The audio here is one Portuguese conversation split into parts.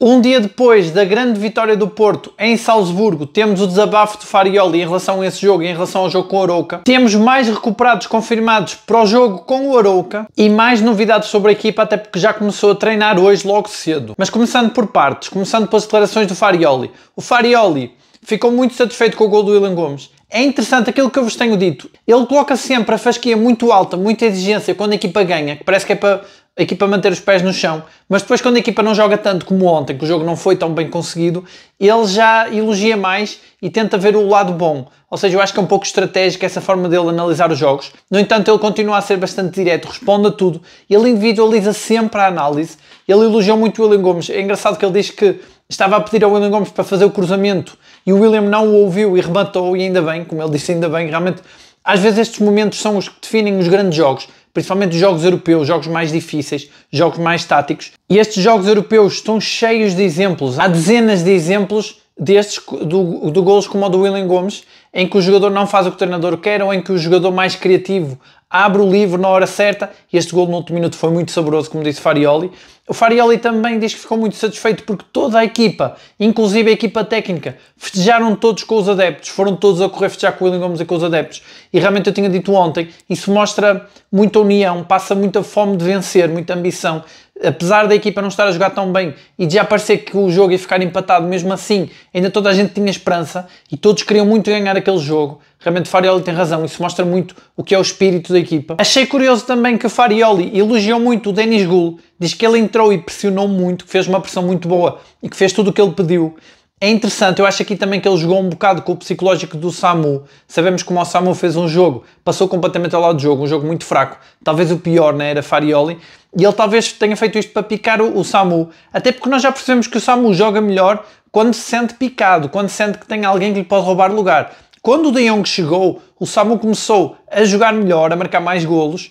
Um dia depois da grande vitória do Porto em Salzburgo, temos o desabafo de Farioli em relação a esse jogo e em relação ao jogo com o Arouca. Temos mais recuperados confirmados para o jogo com o Arouca e mais novidades sobre a equipa, até porque já começou a treinar hoje logo cedo. Mas começando por partes, começando pelas declarações do Farioli. O Farioli ficou muito satisfeito com o gol do William Gomes. É interessante aquilo que eu vos tenho dito. Ele coloca sempre a fasquia muito alta, muita exigência quando a equipa ganha, que parece que é para a equipa manter os pés no chão, mas depois quando a equipa não joga tanto como ontem, que o jogo não foi tão bem conseguido, ele já elogia mais e tenta ver o lado bom. Ou seja, eu acho que é um pouco estratégico essa forma dele analisar os jogos. No entanto, ele continua a ser bastante direto, responde a tudo, ele individualiza sempre a análise. Ele elogiou muito o William Gomes. É engraçado que ele diz que estava a pedir ao William Gomes para fazer o cruzamento e o William não o ouviu e rematou, e ainda bem, como ele disse, ainda bem, realmente, às vezes estes momentos são os que definem os grandes jogos, principalmente os jogos europeus, jogos mais difíceis, jogos mais táticos. E estes jogos europeus estão cheios de exemplos. Há dezenas de exemplos destes, do golos como o do William Gomes, em que o jogador não faz o que o treinador quer, ou em que o jogador mais criativo abre o livro na hora certa, e este golo no último minuto foi muito saboroso, como disse Farioli. O Farioli também diz que ficou muito satisfeito porque toda a equipa, inclusive a equipa técnica, festejaram todos com os adeptos, foram todos a correr festejar com o William Gomes e com os adeptos. E realmente eu tinha dito ontem, isso mostra muita união, passa muita fome de vencer, muita ambição. Apesar da equipa não estar a jogar tão bem e de já parecer que o jogo ia ficar empatado, mesmo assim, ainda toda a gente tinha esperança e todos queriam muito ganhar aquele jogo. Realmente Farioli tem razão, isso mostra muito o que é o espírito da equipa. Achei curioso também que o Farioli elogiou muito o Denis Gul, diz que ele entrou e pressionou muito, que fez uma pressão muito boa e que fez tudo o que ele pediu. É interessante, eu acho aqui também que ele jogou um bocado com o psicológico do Samu. Sabemos como o Samu fez um jogo, passou completamente ao lado do jogo, um jogo muito fraco, talvez o pior na era Farioli, e ele talvez tenha feito isto para picar o Samu, até porque nós já percebemos que o Samu joga melhor quando se sente picado, quando sente que tem alguém que lhe pode roubar lugar. Quando o De Jong chegou, o Samu começou a jogar melhor, a marcar mais golos,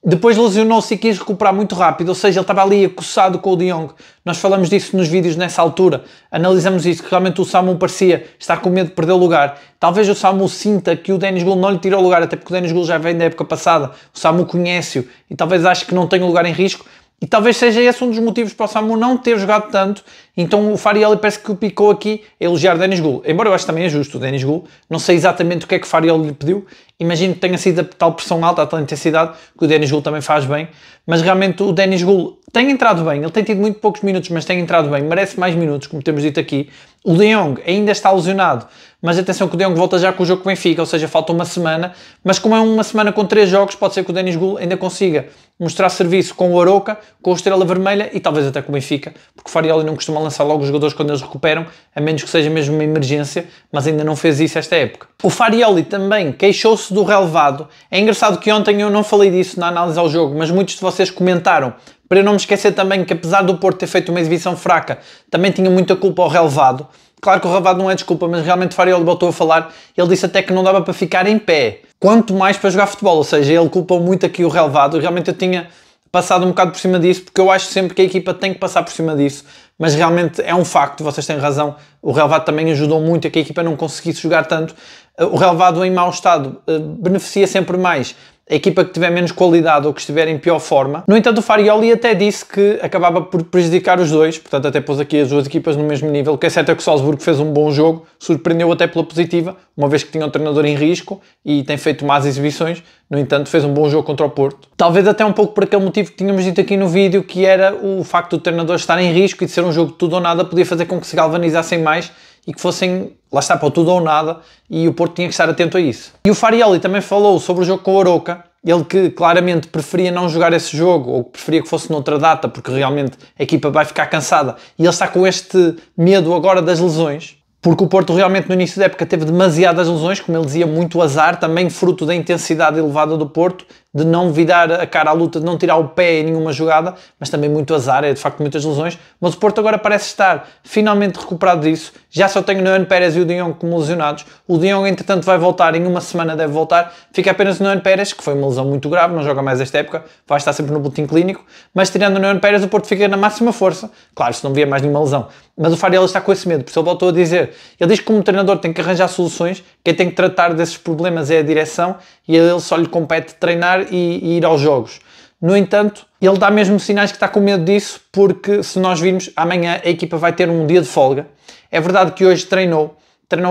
depois lesionou-se e quis recuperar muito rápido, ou seja, ele estava ali acossado com o De Jong. Nós falamos disso nos vídeos nessa altura, analisamos isso, que realmente o Samu parecia estar com medo de perder o lugar. Talvez o Samu sinta que o Denis Gul não lhe tirou o lugar, até porque o Denis Gul já vem da época passada, o Samu conhece-o e talvez ache que não tem lugar em risco. E talvez seja esse um dos motivos para o Samu não ter jogado tanto. Então o Farioli parece que o picou aqui a elogiar o Denis Gul. Embora eu acho que também é justo o Denis Gul. Não sei exatamente o que é que o Farioli lhe pediu. Imagino que tenha sido a tal pressão alta, a tal intensidade, que o Denis Gul também faz bem. Mas realmente o Denis Gul tem entrado bem. Ele tem tido muito poucos minutos, mas tem entrado bem. Merece mais minutos, como temos dito aqui. O De Jong ainda está lesionado. Mas atenção que o De Jong volta já com o jogo com o Benfica, ou seja, falta uma semana. Mas como é uma semana com 3 jogos, pode ser que o Denis Gul ainda consiga mostrar serviço com o Arouca, com o Estrela Vermelha e talvez até com o Benfica, porque o Farioli não costuma lançar logo os jogadores quando eles recuperam, a menos que seja mesmo uma emergência, mas ainda não fez isso esta época. O Farioli também queixou-se do relevado. É engraçado que ontem eu não falei disso na análise ao jogo, mas muitos de vocês comentaram, para eu não me esquecer também que apesar do Porto ter feito uma exibição fraca, também tinha muita culpa ao relevado. Claro que o relevado não é desculpa, mas realmente o Farioli voltou a falar, ele disse até que não dava para ficar em pé, quanto mais para jogar futebol, ou seja, ele culpou muito aqui o relevado. Realmente eu tinha passado um bocado por cima disso, porque eu acho sempre que a equipa tem que passar por cima disso, mas realmente é um facto, vocês têm razão, o relevado também ajudou muito a que a equipa não conseguisse jogar tanto. O relevado em mau estado beneficia sempre mais a equipa que tiver menos qualidade ou que estiver em pior forma. No entanto, o Farioli até disse que acabava por prejudicar os dois, portanto até pôs aqui as duas equipas no mesmo nível. O que é certo é que o Salzburgo fez um bom jogo, surpreendeu até pela positiva, uma vez que tinha um treinador em risco e tem feito más exibições. No entanto, fez um bom jogo contra o Porto. Talvez até um pouco por aquele motivo que tínhamos dito aqui no vídeo, que era o facto do treinador estar em risco e de ser um jogo de tudo ou nada, podia fazer com que se galvanizassem mais e que fossem, lá está, para o tudo ou nada, e o Porto tinha que estar atento a isso. E o Farioli também falou sobre o jogo com o Arouca, ele que claramente preferia não jogar esse jogo, ou preferia que fosse noutra data, porque realmente a equipa vai ficar cansada, e ele está com este medo agora das lesões, porque o Porto realmente no início da época teve demasiadas lesões, como ele dizia, muito azar, também fruto da intensidade elevada do Porto, de não virar a cara à luta, de não tirar o pé em nenhuma jogada, mas também muito azar, é de facto muitas lesões, mas o Porto agora parece estar finalmente recuperado disso, já só tem o Nohan Pérez e o De Jong como lesionados, o De Jong entretanto vai voltar, em uma semana deve voltar, fica apenas o Nohan Pérez, que foi uma lesão muito grave, não joga mais esta época, vai estar sempre no boletim clínico, mas tirando o Nohan Pérez o Porto fica na máxima força, claro, se não vier mais nenhuma lesão, mas o Farioli está com esse medo, por isso ele voltou a dizer, ele diz que como treinador tem que arranjar soluções, quem tem que tratar desses problemas é a direção, e a ele só lhe compete treinar e ir aos jogos. No entanto, ele dá mesmo sinais que está com medo disso, porque se nós virmos, amanhã a equipa vai ter um dia de folga. É verdade que hoje treinou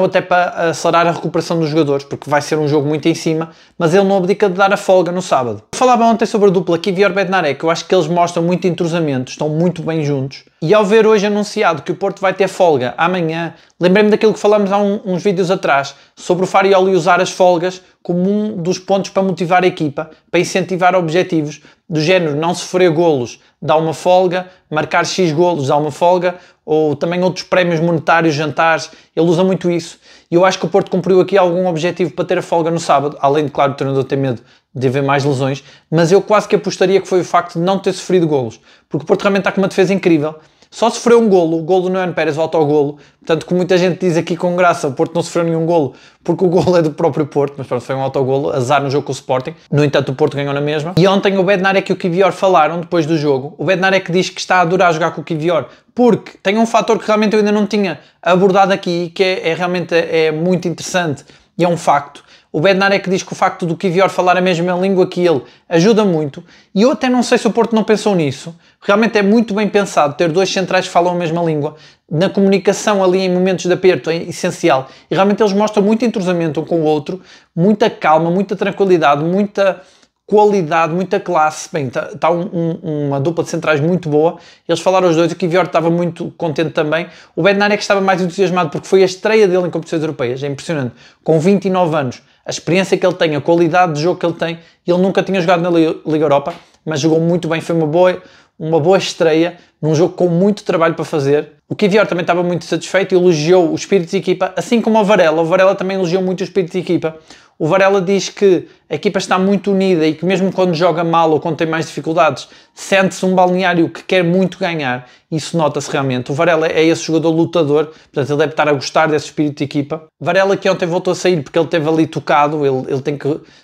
até para acelerar a recuperação dos jogadores, porque vai ser um jogo muito em cima, mas ele não abdica de dar a folga no sábado. Eu falava ontem sobre a dupla Kiwior-Bednarek, eu acho que eles mostram muito entrosamento, estão muito bem juntos. E ao ver hoje anunciado que o Porto vai ter folga amanhã, lembrei-me daquilo que falamos há uns vídeos atrás, sobre o Farioli usar as folgas como um dos pontos para motivar a equipa, para incentivar objetivos, do género não sofrer golos, dá uma folga, marcar X golos, dá uma folga, ou também outros prémios monetários, jantares, ele usa muito isso. E eu acho que o Porto cumpriu aqui algum objetivo para ter a folga no sábado, além de, claro, o treinador ter medo de haver mais lesões, mas eu quase que apostaria que foi o facto de não ter sofrido golos, porque o Porto realmente está com uma defesa incrível. Só sofreu um golo, o golo do Noyan Pérez, o autogolo, portanto, como muita gente diz aqui com graça, o Porto não sofreu nenhum golo, porque o golo é do próprio Porto, mas pronto, foi um autogolo, azar no jogo com o Sporting, no entanto o Porto ganhou na mesma. E ontem o Bednarek e o Kiwior falaram, depois do jogo, o Bednarek diz que está a adorar jogar com o Kiwior, porque tem um fator que realmente eu ainda não tinha abordado aqui, que realmente muito interessante, e é um facto. O Bednarek diz que o facto do Kiwior falar a mesma língua que ele ajuda muito, e eu até não sei se o Porto não pensou nisso. Realmente é muito bem pensado ter dois centrais que falam a mesma língua. Na comunicação ali em momentos de aperto é essencial, e realmente eles mostram muito entrosamento um com o outro, muita calma, muita tranquilidade, muita qualidade, muita classe. Bem, está uma dupla de centrais muito boa. Eles falaram os dois, o Kiwior estava muito contente também. O Bednarek estava mais entusiasmado porque foi a estreia dele em competições europeias, é impressionante. Com 29 anos, a experiência que ele tem, a qualidade de jogo que ele tem, ele nunca tinha jogado na Liga Europa, mas jogou muito bem, foi uma boa estreia, num jogo com muito trabalho para fazer. O Kiwior também estava muito satisfeito e elogiou o espírito de equipa, assim como o Varela. O Varela também elogiou muito o espírito de equipa. O Varela diz que a equipa está muito unida e que mesmo quando joga mal ou quando tem mais dificuldades, sente-se um balneário que quer muito ganhar. Isso nota-se realmente. O Varela é esse jogador lutador, portanto ele deve estar a gostar desse espírito de equipa. Varela que ontem voltou a sair porque ele esteve ali tocado, ele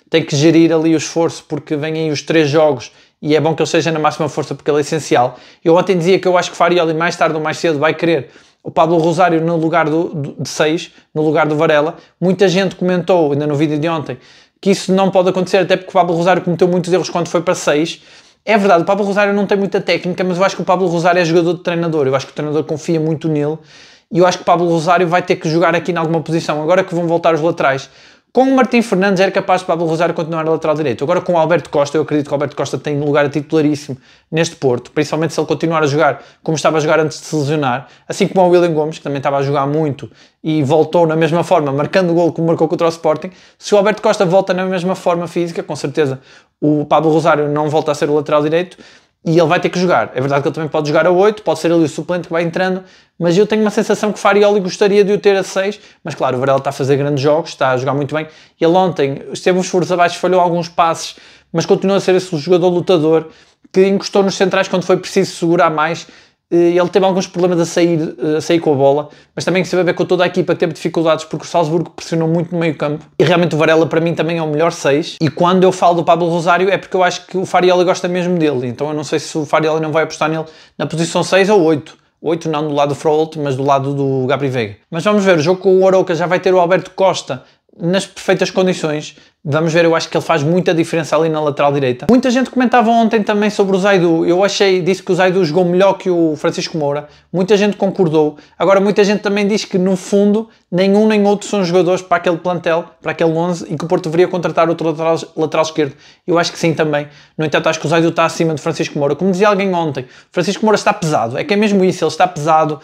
tem que gerir ali o esforço porque vêm aí os 3 jogos e é bom que ele esteja na máxima força porque ele é essencial. Eu ontem dizia que eu acho que Farioli mais tarde ou mais cedo vai querer o Pablo Rosário no lugar de 6, no lugar do Varela. Muita gente comentou, ainda no vídeo de ontem, que isso não pode acontecer, até porque o Pablo Rosário cometeu muitos erros quando foi para 6. É verdade, o Pablo Rosário não tem muita técnica, mas eu acho que o Pablo Rosário é jogador de treinador. Eu acho que o treinador confia muito nele e eu acho que o Pablo Rosário vai ter que jogar aqui em alguma posição. Agora que vão voltar os laterais, com o Martim Fernandes era capaz de Pablo Rosário continuar na lateral direito. Agora com o Alberto Costa, eu acredito que o Alberto Costa tem lugar titularíssimo neste Porto, principalmente se ele continuar a jogar como estava a jogar antes de se lesionar, assim como o William Gomes, que também estava a jogar muito e voltou na mesma forma, marcando o gol como marcou contra o Sporting. Se o Alberto Costa volta na mesma forma física, com certeza o Pablo Rosário não volta a ser o lateral direito e ele vai ter que jogar. É verdade que ele também pode jogar a 8, pode ser ali o suplente que vai entrando, mas eu tenho uma sensação que Farioli gostaria de o ter a 6, mas claro, o Varela está a fazer grandes jogos, está a jogar muito bem. Ele ontem esteve uns furos abaixo, falhou alguns passes, mas continua a ser esse jogador lutador que encostou nos centrais quando foi preciso segurar mais. Ele teve alguns problemas a sair com a bola, mas também se vai ver com toda a equipa que teve dificuldades porque o Salzburgo pressionou muito no meio campo e realmente o Varela para mim também é o melhor 6. E quando eu falo do Pablo Rosário é porque eu acho que o Farioli gosta mesmo dele, então eu não sei se o Farioli não vai apostar nele na posição 6 ou 8. 8 não do lado do Froholt, mas do lado do Gabri Veiga. Mas vamos ver, o jogo com o Arouca já vai ter o Alberto Costa nas perfeitas condições. Vamos ver, eu acho que ele faz muita diferença ali na lateral direita. Muita gente comentava ontem também sobre o Zaidu. Eu disse que o Zaidu jogou melhor que o Francisco Moura. Muita gente concordou. Agora, muita gente também diz que, no fundo, nenhum nem outro são jogadores para aquele plantel, para aquele 11, e que o Porto deveria contratar outro lateral esquerdo. Eu acho que sim também. No entanto, acho que o Zaidu está acima de Francisco Moura. Como dizia alguém ontem, Francisco Moura está pesado. É que é mesmo isso, ele está pesado,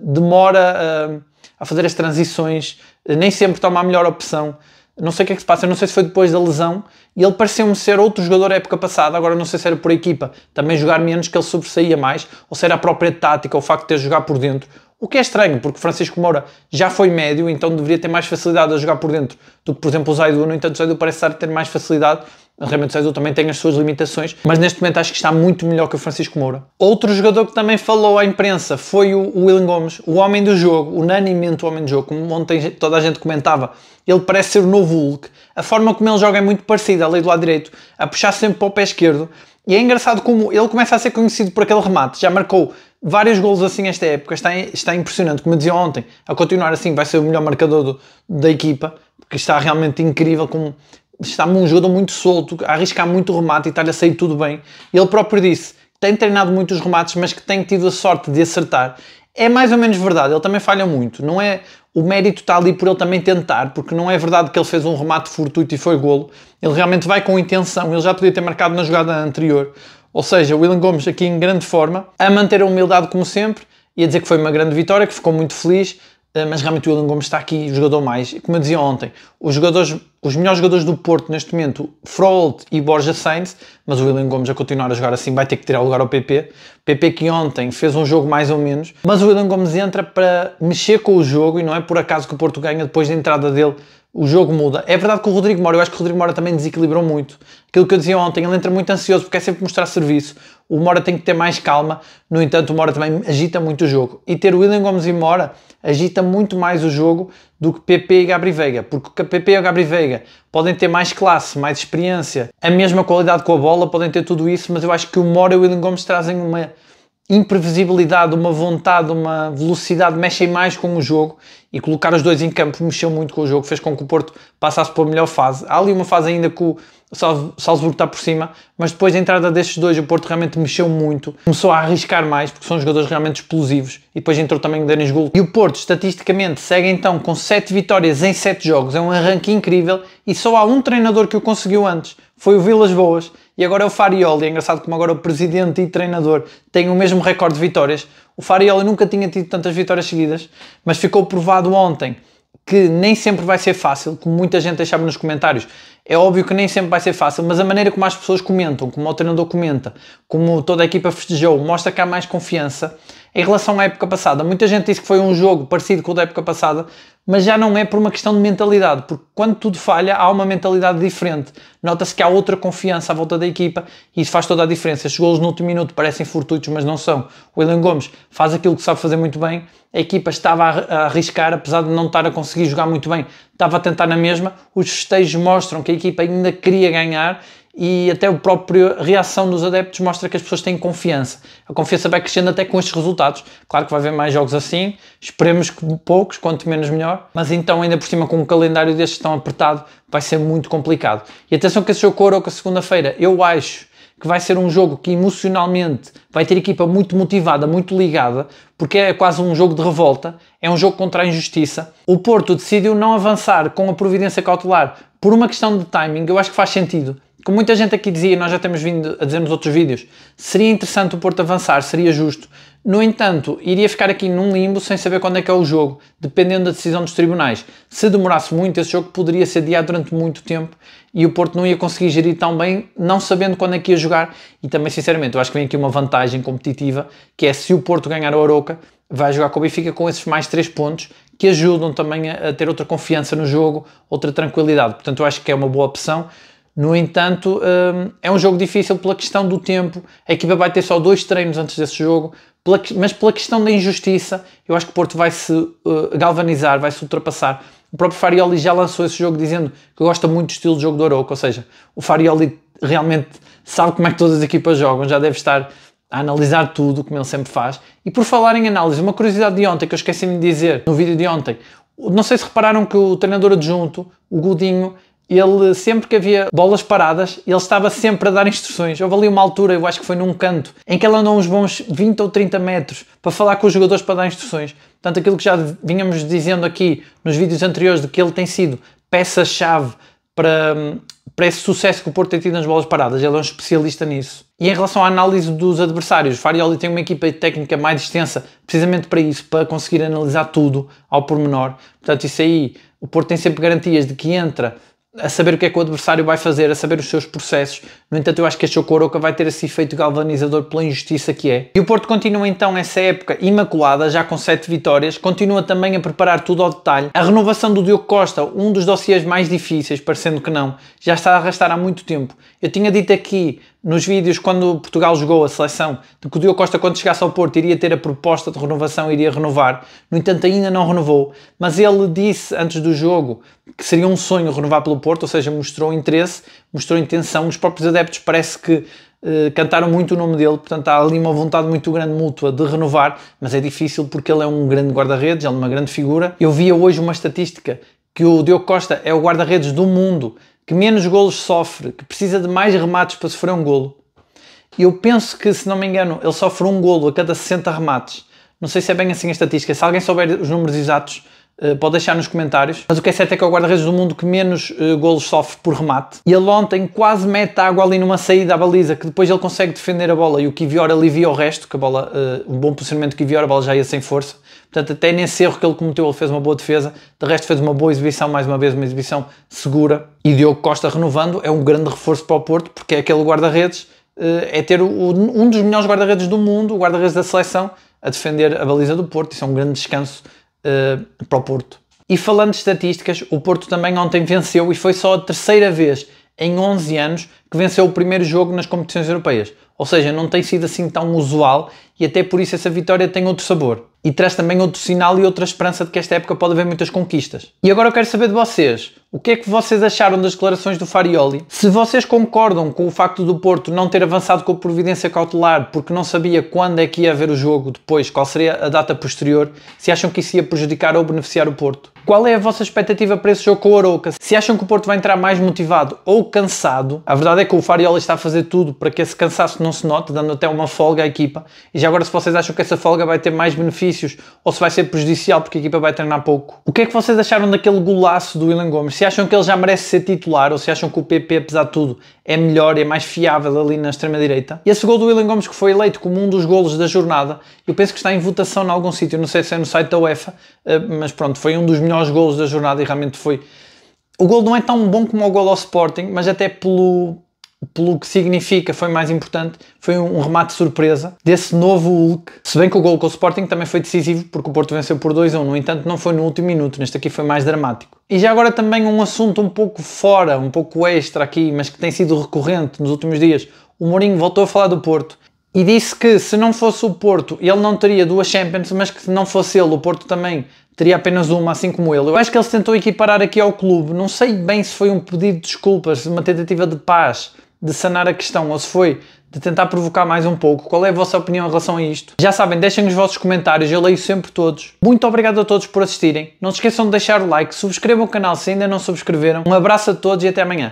demora a fazer as transições, nem sempre toma a melhor opção. Não sei o que é que se passa, eu não sei se foi depois da lesão, e ele pareceu-me ser outro jogador da época passada, agora não sei se era por equipa, também jogar menos que ele sobressaía mais, ou se era a própria tática, o facto de ter de jogar por dentro, o que é estranho, porque Francisco Moura já foi médio, então deveria ter mais facilidade a jogar por dentro do que, por exemplo, o Zaidu. No entanto, o Zaidu parece estar a ter mais facilidade. Realmente o Zaidu também tem as suas limitações, mas neste momento acho que está muito melhor que o Francisco Moura. Outro jogador que também falou à imprensa foi o William Gomes, o homem do jogo, unanimemente o homem do jogo, como ontem toda a gente comentava. Ele parece ser o novo Hulk. A forma como ele joga é muito parecida, ali do lado direito, a puxar sempre para o pé esquerdo. E é engraçado como ele começa a ser conhecido por aquele remate. Já marcou vários golos assim esta época, está impressionante. Como eu dizia ontem, a continuar assim vai ser o melhor marcador da equipa, porque está realmente incrível como está um jogador muito solto, a arriscar muito o remate e está-lhe a sair tudo bem. Ele próprio disse que tem treinado muitos remates, mas que tem tido a sorte de acertar. É mais ou menos verdade, ele também falha muito. Não é, o mérito está ali por ele também tentar, porque não é verdade que ele fez um remate fortuito e foi golo. Ele realmente vai com intenção, ele já podia ter marcado na jogada anterior. Ou seja, o Willian Gomes aqui em grande forma, a manter a humildade como sempre e a dizer que foi uma grande vitória, que ficou muito feliz, mas realmente o Willian Gomes está aqui o jogador mais. Como eu dizia ontem, os melhores jogadores do Porto neste momento, Froholt e Borja Sainz, mas o Willian Gomes a continuar a jogar assim vai ter que tirar o lugar ao PP. PP que ontem fez um jogo mais ou menos, mas o Willian Gomes entra para mexer com o jogo e não é por acaso que o Porto ganha depois da entrada dele. O jogo muda. É verdade que o Rodrigo Mora, eu acho que o Rodrigo Mora também desequilibrou muito. Aquilo que eu dizia ontem, ele entra muito ansioso porque é sempre mostrar serviço. O Mora tem que ter mais calma, no entanto o Mora também agita muito o jogo. E ter o Willian Gomes e Mora agita muito mais o jogo do que PP e Gabri Veiga, porque o PP e o Gabri Veiga podem ter mais classe, mais experiência, a mesma qualidade com a bola, podem ter tudo isso, mas eu acho que o Mora e o Willian Gomes trazem uma imprevisibilidade, uma vontade, uma velocidade, mexem mais com o jogo e colocar os dois em campo mexeu muito com o jogo, fez com que o Porto passasse pela melhor fase. Há ali uma fase ainda que o Salzburgo está por cima, mas depois da entrada destes dois o Porto realmente mexeu muito, começou a arriscar mais porque são jogadores realmente explosivos e depois entrou também o Denis Gul. E o Porto estatisticamente segue então com 7 vitórias em 7 jogos, é um arranque incrível e só há um treinador que o conseguiu antes, foi o Vilas Boas e agora é o Farioli. É engraçado como agora o presidente e treinador têm o mesmo recorde de vitórias. O Farioli nunca tinha tido tantas vitórias seguidas, mas ficou provado ontem que nem sempre vai ser fácil, como muita gente deixava nos comentários. É óbvio que nem sempre vai ser fácil, mas a maneira como as pessoas comentam, como o treinador comenta, como toda a equipa festejou, mostra que há mais confiança em relação à época passada. Muita gente disse que foi um jogo parecido com o da época passada, mas já não é por uma questão de mentalidade, porque quando tudo falha há uma mentalidade diferente. Nota-se que há outra confiança à volta da equipa e isso faz toda a diferença. Os golos no último minuto parecem fortuitos, mas não são. O Willian Gomes faz aquilo que sabe fazer muito bem. A equipa estava a arriscar, apesar de não estar a conseguir jogar muito bem, estava a tentar na mesma. Os festejos mostram que a equipa ainda queria ganhar e até a própria reação dos adeptos mostra que as pessoas têm confiança. A confiança vai crescendo até com estes resultados. Claro que vai haver mais jogos assim, esperemos que poucos, quanto menos melhor, mas então ainda por cima com um calendário destes tão apertado vai ser muito complicado. E atenção que esse jogo com o Arouca segunda-feira, eu acho que vai ser um jogo que emocionalmente vai ter a equipa muito motivada, muito ligada, porque é quase um jogo de revolta, é um jogo contra a injustiça. O Porto decidiu não avançar com a providência cautelar por uma questão de timing, eu acho que faz sentido. Como muita gente aqui dizia, nós já temos vindo a dizer nos outros vídeos, seria interessante o Porto avançar, seria justo. No entanto, iria ficar aqui num limbo sem saber quando é que é o jogo, dependendo da decisão dos tribunais. Se demorasse muito, esse jogo poderia ser adiado durante muito tempo e o Porto não ia conseguir gerir tão bem, não sabendo quando é que ia jogar. E também, sinceramente, eu acho que vem aqui uma vantagem competitiva, que é se o Porto ganhar o Arouca, vai jogar com o Benfica com esses mais 3 pontos, que ajudam também a ter outra confiança no jogo, outra tranquilidade. Portanto, eu acho que é uma boa opção. No entanto, é um jogo difícil pela questão do tempo. A equipa vai ter só 2 treinos antes desse jogo, mas pela questão da injustiça, eu acho que o Porto vai se galvanizar, vai se ultrapassar. O próprio Farioli já lançou esse jogo dizendo que gosta muito do estilo de jogo do Arouca, ou seja, o Farioli realmente sabe como é que todas as equipas jogam, já deve estar a analisar tudo, como ele sempre faz. E por falar em análise, uma curiosidade de ontem que eu esqueci-me de dizer no vídeo de ontem, não sei se repararam que o treinador adjunto, o Godinho, ele sempre que havia bolas paradas, ele estava sempre a dar instruções. Houve ali uma altura, eu acho que foi num canto, em que ele andou uns bons 20 ou 30 metros para falar com os jogadores para dar instruções. Portanto, aquilo que já vínhamos dizendo aqui nos vídeos anteriores, de que ele tem sido peça-chave para esse sucesso que o Porto tem tido nas bolas paradas. Ele é um especialista nisso. E em relação à análise dos adversários, Farioli tem uma equipa técnica mais extensa, precisamente para isso, para conseguir analisar tudo ao pormenor. Portanto, isso aí, o Porto tem sempre garantias de que entra a saber o que é que o adversário vai fazer, a saber os seus processos. No entanto, eu acho que este jogo com o Arouca vai ter esse efeito galvanizador pela injustiça que é. E o Porto continua então essa época imaculada, já com 7 vitórias, continua também a preparar tudo ao detalhe. A renovação do Diogo Costa, um dos dossiês mais difíceis, parecendo que não, já está a arrastar há muito tempo. Eu tinha dito aqui nos vídeos, quando Portugal jogou a seleção, de que o Diogo Costa, quando chegasse ao Porto, iria ter a proposta de renovação, iria renovar. No entanto, ainda não renovou. Mas ele disse, antes do jogo, que seria um sonho renovar pelo Porto, ou seja, mostrou interesse, mostrou intenção. Os próprios adeptos parece que cantaram muito o nome dele, portanto há ali uma vontade muito grande mútua de renovar, mas é difícil porque ele é um grande guarda-redes, ele é uma grande figura. Eu via hoje uma estatística que o Diogo Costa é o guarda-redes do mundo que menos golos sofre, que precisa de mais remates para sofrer um golo. E eu penso que, se não me engano, ele sofre um golo a cada 60 remates. Não sei se é bem assim a estatística. Se alguém souber os números exatos, pode deixar nos comentários. Mas o que é certo é que é o guarda-redes do mundo que menos golos sofre por remate. E ele ontem quase mete água ali numa saída à baliza, que depois ele consegue defender a bola e o Kiwior alivia o resto, que a bola, um bom posicionamento do Kiwior, a bola já ia sem força. Portanto, até nesse erro que ele cometeu, ele fez uma boa defesa. De resto, fez uma boa exibição, mais uma vez, uma exibição segura. E Diogo Costa renovando é um grande reforço para o Porto, porque é aquele guarda-redes, é ter um dos melhores guarda-redes do mundo, o guarda-redes da seleção, a defender a baliza do Porto. Isso é um grande descanso para o Porto. E falando de estatísticas, o Porto também ontem venceu e foi só a terceira vez em 11 anos que venceu o primeiro jogo nas competições europeias. Ou seja, não tem sido assim tão usual e até por isso essa vitória tem outro sabor. E traz também outro sinal e outra esperança de que esta época pode haver muitas conquistas. E agora eu quero saber de vocês. O que é que vocês acharam das declarações do Farioli? Se vocês concordam com o facto do Porto não ter avançado com a providência cautelar porque não sabia quando é que ia haver o jogo depois, qual seria a data posterior, se acham que isso ia prejudicar ou beneficiar o Porto? Qual é a vossa expectativa para esse jogo com o Arouca? Se acham que o Porto vai entrar mais motivado ou cansado? A verdade é que o Farioli está a fazer tudo para que esse cansaço não se note, dando até uma folga à equipa. E já agora, se vocês acham que essa folga vai ter mais benefícios ou se vai ser prejudicial porque a equipa vai treinar pouco. O que é que vocês acharam daquele golaço do Willian Gomes? Se acham que ele já merece ser titular ou se acham que o PP, apesar de tudo, é melhor e é mais fiável ali na extrema-direita? E esse gol do Willian Gomes, que foi eleito como um dos golos da jornada, eu penso que está em votação em algum sítio, não sei se é no site da UEFA, mas pronto, foi um dos melhores golos da jornada e realmente foi. O gol não é tão bom como o gol ao Sporting, mas até pelo que significa foi mais importante, foi um remate surpresa desse novo Hulk. Se bem que o gol com o Sporting também foi decisivo, porque o Porto venceu por 2-1, no entanto não foi no último minuto, neste aqui foi mais dramático. E já agora também um assunto um pouco fora, um pouco extra aqui, mas que tem sido recorrente nos últimos dias. O Mourinho voltou a falar do Porto e disse que se não fosse o Porto, ele não teria 2 Champions, mas que se não fosse ele, o Porto também teria apenas uma, assim como ele. Eu acho que ele se tentou equiparar aqui ao clube, não sei bem se foi um pedido de desculpas, uma tentativa de paz, de sanar a questão, ou se foi de tentar provocar mais um pouco. Qual é a vossa opinião em relação a isto? Já sabem, deixem os vossos comentários, eu leio sempre todos. Muito obrigado a todos por assistirem. Não se esqueçam de deixar o like, subscrevam o canal se ainda não subscreveram. Um abraço a todos e até amanhã.